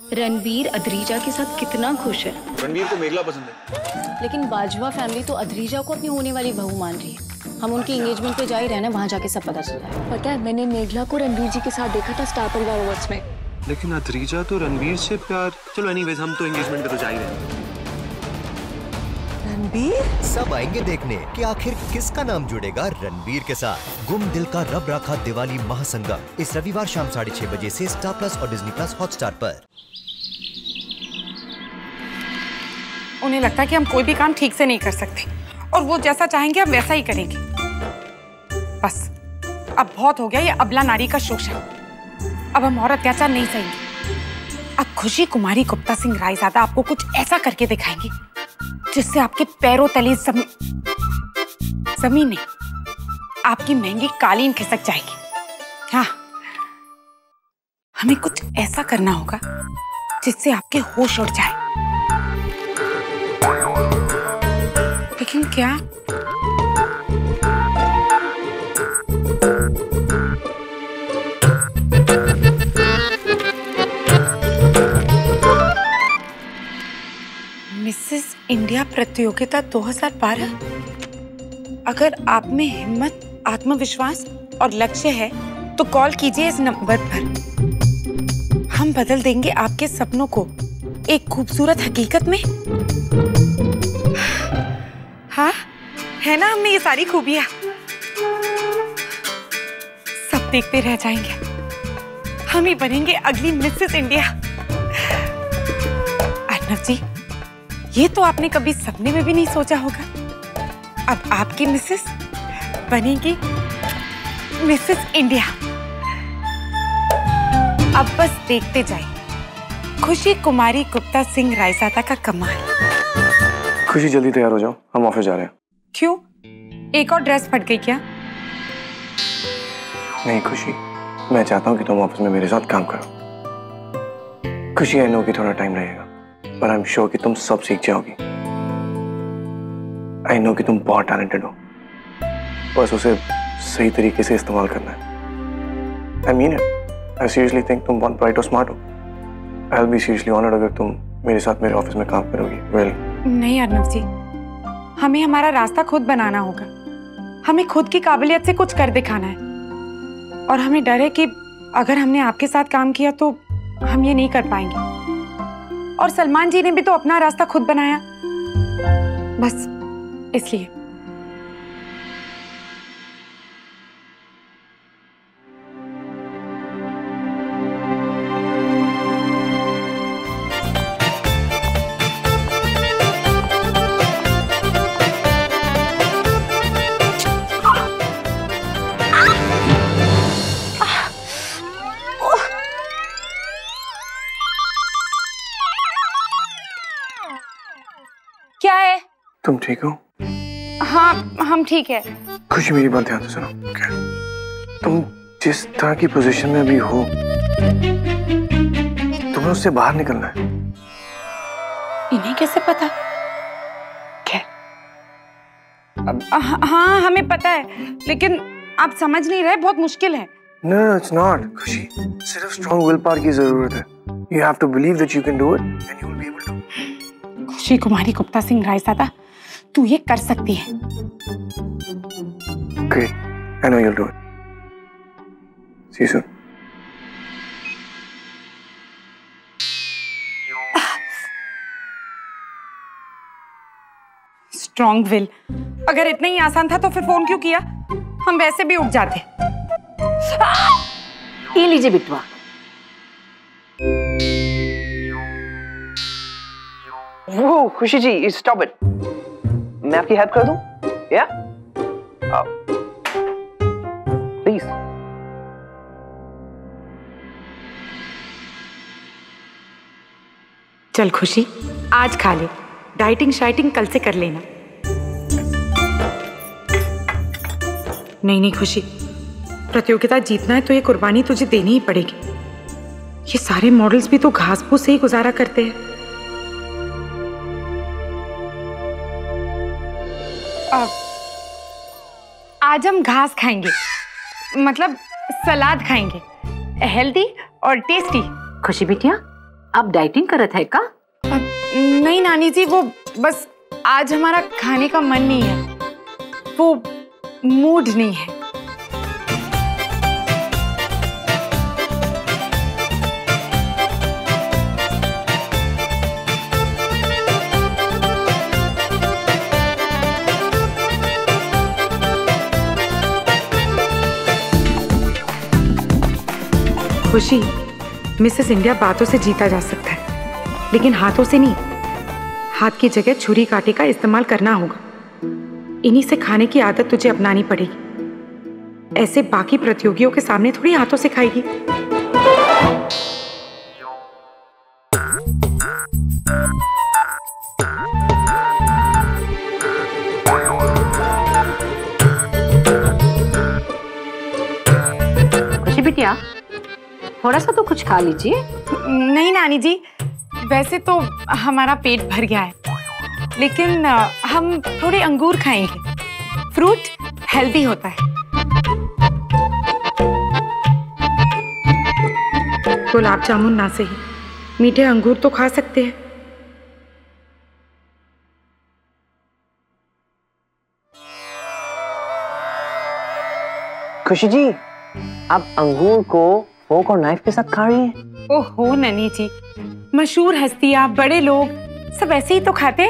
रणबीर अद्रीजा के साथ कितना खुश है। रणबीर को मेघला पसंद है। लेकिन बाजवा फैमिली तो अद्रीजा को अपनी होने वाली बहू मान रही है। हम उनकी एंगेजमेंट पे जा ही रहना, वहाँ जाके सब पता चल रहा है। पता है, मैंने मेघला को रणबीर जी के साथ देखा था स्टार परिवार अवार्ड्स में। लेकिन अद्रीजा तो रणबीर से प्यार। चलो एनीवेज, हम तो एंगेजमेंट पे तो जा ही रहे हैं। रणबीर सब आएंगे देखने कि आखिर किसका नाम जुड़ेगा रणबीर के साथ। गुम दिल का रब राखा दिवाली महासंगम इस रविवार शाम 6:30 बजे से स्टार प्लस और डिज्नी प्लस हॉटस्टार पर। उन्हें लगता है कि हम कोई भी काम ठीक से नहीं कर सकते और वो जैसा चाहेंगे हम वैसा ही करेंगे। बस अब बहुत हो गया ये अबला नारी का शोषण। अब हम और अत्याचार नहीं सहेंगे। अब खुशी कुमारी गुप्ता सिंह रायजादा आपको कुछ ऐसा करके दिखाएंगी जिससे आपके पैरों तले जमीन नहीं, आपकी महंगी कालीन खिसक जाएगी। हाँ, हमें कुछ ऐसा करना होगा जिससे आपके होश उड़ जाए। लेकिन क्या? मिसेस इंडिया प्रतियोगिता 2012। अगर आप में हिम्मत, आत्मविश्वास और लक्ष्य है तो कॉल कीजिए इस नंबर पर। हम बदल देंगे आपके सपनों को एक खूबसूरत हकीकत में। हाँ, है ना हमें ये सारी खूबियां। सब देखते रह जाएंगे। हम ही बनेंगे अगली मिसेस इंडिया। अर्नव जी, ये तो आपने कभी सपने में भी नहीं सोचा होगा। अब आपकी मिसेस बनेगी मिसेस इंडिया। अब बस देखते जाइए खुशी कुमारी गुप्ता सिंह रायजादा का कमाल। खुशी जल्दी तैयार हो जाओ, हम ऑफिस जा रहे हैं। क्यों? एक और ड्रेस फट गई क्या? नहीं खुशी, मैं चाहता हूँ कि तुम ऑफिस में मेरे साथ काम करो। खुशी, आई नो कि थोड़ा टाइम लगेगा, पर आई एम श्योर कि तुम सब सीख जाओगी। आई नो कि तुम बहुत टैलेंटेड हो, बस उसे सही तरीके से इस्तेमाल करना है। I mean it. I seriously think तुम बहुत ब्राइट और स्मार्ट हो। I will be seriously honoured अगर तुम मेरे साथ मेरे ऑफिस में काम करोगी। वेल नहीं अर्नव जी, हमें हमारा रास्ता खुद बनाना होगा। हमें खुद की काबिलियत से कुछ कर दिखाना है। और हमें डर है कि अगर हमने आपके साथ काम किया तो हम ये नहीं कर पाएंगे। और सलमान जी ने भी तो अपना रास्ता खुद बनाया, बस इसलिए। क्या है? तुम ठीक हो? हाँ, हम ठीक है। खुशी, मेरी बात ध्यान से सुनो। तुम जिस तरह की पोजीशन में अभी हो, तुम्हें उससे बाहर निकलना है। इन्हें कैसे पता? खैर, हाँ हमें पता है, लेकिन आप समझ नहीं रहे, बहुत मुश्किल है। No, it's not. खुशी, सिर्फ स्ट्रॉन्ग विल पावर की जरूरत है। You have to believe that you can do it and you will be able to. खुशी कुमारी गुप्ता सिंह रायजादा, तू ये कर सकती है। Great. I know you'll do it. See you soon. Strong will, अगर इतना ही आसान था तो फिर फोन क्यों किया? हम वैसे भी उठ जाते। ये लीजिए बिटवा। वो खुशी जी, स्टॉप इट। मैं आपकी हेल्प कर दूं? या? प्लीज। चल खुशी, आज खा ले। डाइटिंग शाइटिंग कल से कर लेना। नहीं खुशी, प्रतियोगिता जीतना है तो ये कुर्बानी तुझे देनी ही पड़ेगी। ये सारे मॉडल्स भी तो घास फूस से ही गुजारा करते हैं। आज हम घास खाएंगे, मतलब सलाद खाएंगे, हेल्दी और टेस्टी। खुशी बिटिया, आप डाइटिंग करत है का? नहीं नानी जी, वो बस आज हमारा खाने का मन नहीं है, वो मूड नहीं है। खुशी, मिसेस इंडिया बातों से जीता जा सकता है, लेकिन हाथों से नहीं। हाथ की जगह छुरी कांटे का इस्तेमाल करना होगा। इन्हीं से खाने की आदत तुझे अपनानी पड़ेगी। ऐसे बाकी प्रतियोगियों के सामने थोड़ी हाथों से खाएगी। खुशी बिटिया, थोड़ा सा तो कुछ खा लीजिए। नहीं नानी जी, वैसे तो हमारा पेट भर गया है, लेकिन हम थोड़े अंगूर खाएंगे। फ्रूट हेल्दी होता है। गुलाब जामुन ना सही, मीठे अंगूर तो खा सकते हैं। खुशी जी, आप अंगूर को फोक और नाइफ के साथ खा रही हैं? ओहो ननी जी, मशहूर हस्तियां, बड़े लोग सब ऐसे ही तो खाते।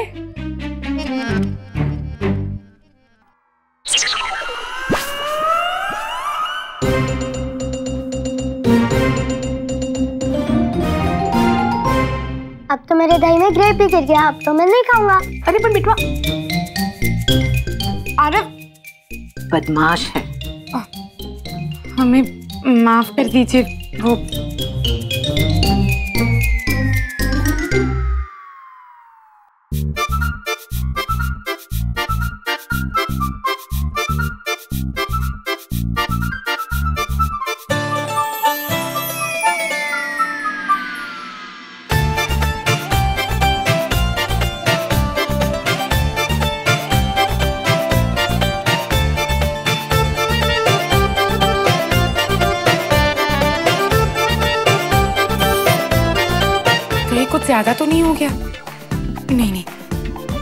अब तो मेरे दही में ग्रेप भी गिर गया, अब तो मैं नहीं खाऊंगा। अरे पर बिटवा, आरव बदमाश है। हमें माफ कर दीजिए। वो कुछ ज्यादा तो नहीं हो गया? नहीं नहीं,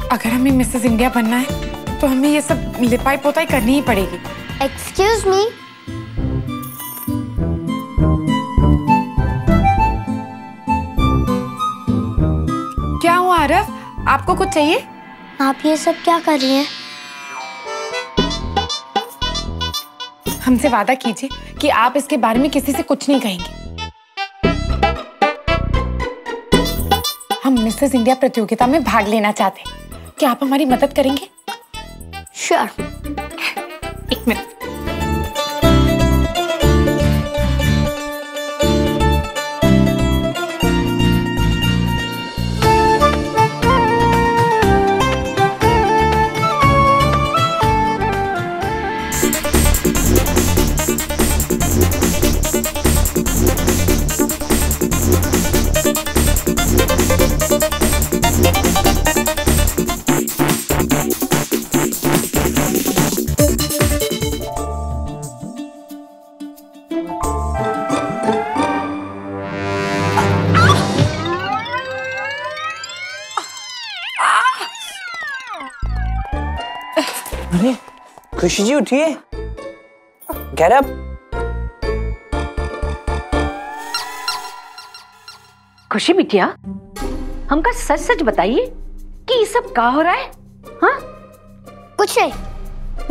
अगर हमें मिसेस इंडिया बनना है तो हमें ये सब लिपाई पोताई करनी ही पड़ेगी। एक्सक्यूज मी, क्या हुआ आरव, आपको कुछ चाहिए? आप ये सब क्या कर रही हैं? हमसे वादा कीजिए कि आप इसके बारे में किसी से कुछ नहीं कहेंगे। हम मिसेस इंडिया प्रतियोगिता में भाग लेना चाहते हैं, क्या आप हमारी मदद करेंगे? श्योर। एक मिनट। अरे खुशी जी उठिए, गेट अप। खुशी बिटिया, हमका सच सच बताइए कि ये सब का हो रहा है? हाँ? कुछ नहीं,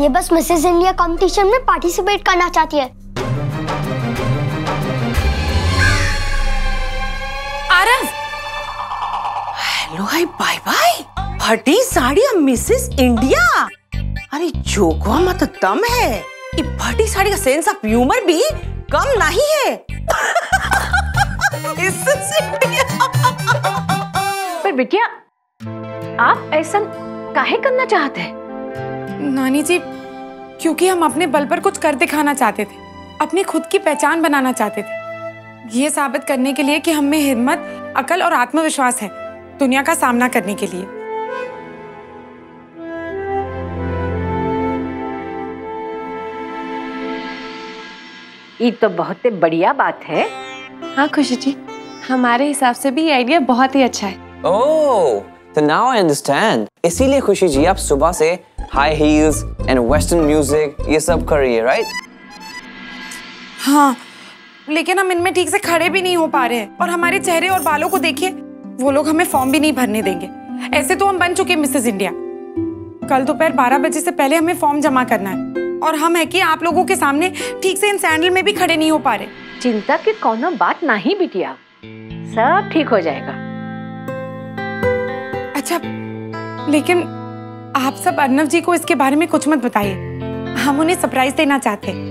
ये बस मिसेस इंडिया कंपटीशन में पार्टिसिपेट करना चाहती है। Aarav, hello hi bye bye, फटी साड़ी अब मिसेस इंडिया। अरे जोगवा मत दम है, ये फटी साड़ी का सेंस ऑफ ह्यूमर भी कम नहीं है। Mrs India. पर बिटिया, आप ऐसा काहे करना चाहते हैं? नानी जी, क्योंकि हम अपने बल पर कुछ कर दिखाना चाहते थे, अपनी खुद की पहचान बनाना चाहते थे। ये साबित करने के लिए कि हम में हिम्मत, अकल और आत्मविश्वास है दुनिया का सामना करने के लिए। ये तो बहुत बढ़िया बात है। हाँ खुशी जी, हमारे हिसाब से भी ये आइडिया बहुत ही अच्छा है। ओह, तो नाउ आई अंडरस्टैंड। इसीलिए खुशी जी आप सुबह से high heels and western music ये सब कर रही है, राइट? हाँ, लेकिन हम इनमें ठीक से खड़े भी नहीं हो पा रहे हैं और हमारे चेहरे और बालों को देखिए, वो लोग हमें फॉर्म भी नहीं भरने देंगे। ऐसे तो हम बन चुके मिसेस इंडिया। कल दोपहर 12 बजे से पहले हमें फॉर्म जमा करना है और हम है कि आप लोगों के सामने ठीक से इन सैंडल में भी खड़े नहीं हो पा रहे। चिंता की कोनो बात नहीं बिटिया, सब ठीक हो जाएगा। अच्छा, लेकिन आप सब अर्नव जी को इसके बारे में कुछ मत बताइए, हम उन्हें सरप्राइज देना चाहते हैं।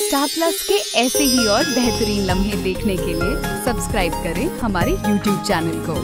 स्टार प्लस के ऐसे ही और बेहतरीन लम्हे देखने के लिए सब्सक्राइब करें हमारे YouTube चैनल को।